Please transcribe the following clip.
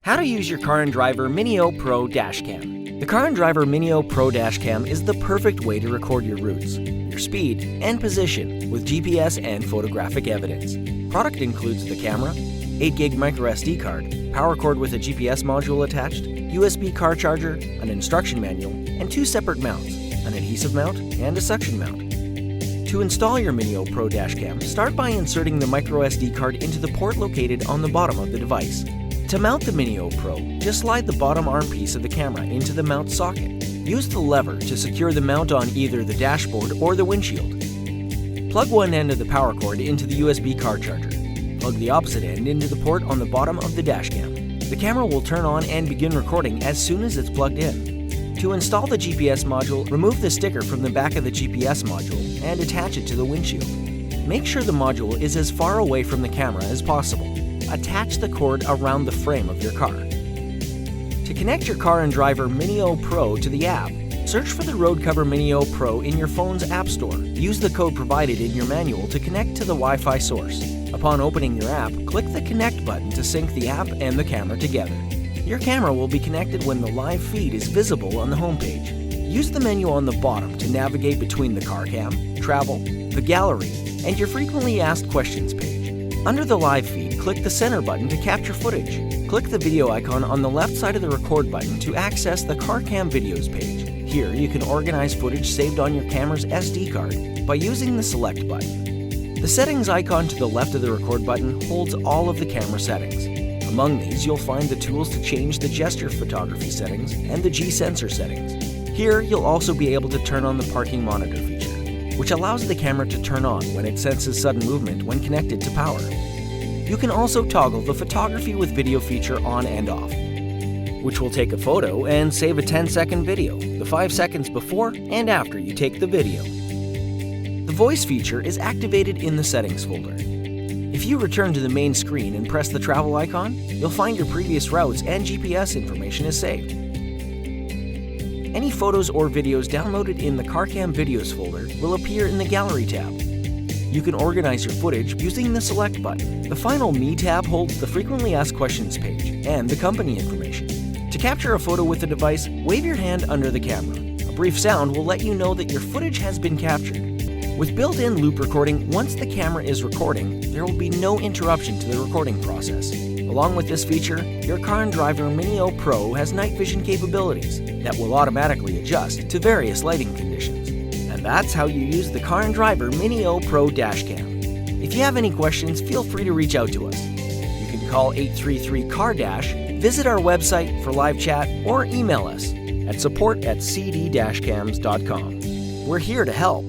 How to use your Car and Driver Minio Pro Dashcam. The Car and Driver Minio Pro Dashcam is the perfect way to record your routes, your speed, and position with GPS and photographic evidence. Product includes the camera, 8GB microSD card, power cord with a GPS module attached, USB car charger, an instruction manual, and 2 separate mounts, an adhesive mount and a suction mount. To install your Minio Pro Dashcam, start by inserting the microSD card into the port located on the bottom of the device. To mount the Minio Pro, just slide the bottom arm piece of the camera into the mount socket. Use the lever to secure the mount on either the dashboard or the windshield. Plug one end of the power cord into the USB car charger. Plug the opposite end into the port on the bottom of the dashcam. The camera will turn on and begin recording as soon as it's plugged in. To install the GPS module, remove the sticker from the back of the GPS module and attach it to the windshield. Make sure the module is as far away from the camera as possible. Attach the cord around the frame of your car. To connect your Car and Driver Minio Pro to the app, search for the Road Cover Minio Pro in your phone's app store. Use the code provided in your manual to connect to the Wi-Fi source. Upon opening your app, click the Connect button to sync the app and the camera together. Your camera will be connected when the live feed is visible on the homepage. Use the menu on the bottom to navigate between the car cam, travel, the gallery, and your frequently asked questions page. Under the live feed, click the center button to capture footage. Click the video icon on the left side of the record button to access the car cam videos page. Here, you can organize footage saved on your camera's SD card by using the select button. The settings icon to the left of the record button holds all of the camera settings. Among these, you'll find the tools to change the gesture photography settings and the G-sensor settings. Here, you'll also be able to turn on the parking monitor feature, which allows the camera to turn on when it senses sudden movement when connected to power. You can also toggle the photography with video feature on and off, which will take a photo and save a 10-second video, the 5 seconds before and after you take the video. The voice feature is activated in the settings folder. If you return to the main screen and press the travel icon, you'll find your previous routes and GPS information is saved. Any photos or videos downloaded in the CarCam Videos folder will appear in the Gallery tab. You can organize your footage using the Select button. The final Me tab holds the Frequently Asked Questions page and the company information. To capture a photo with the device, wave your hand under the camera. A brief sound will let you know that your footage has been captured. With built-in loop recording, once the camera is recording, there will be no interruption to the recording process. Along with this feature, your Car and Driver Minio Pro has night vision capabilities that will automatically adjust to various lighting conditions. And that's how you use the Car and Driver Minio Pro Dashcam. If you have any questions, feel free to reach out to us. You can call 833-CAR-DASH, visit our website for live chat, or email us at support@cd-cams.com. We're here to help.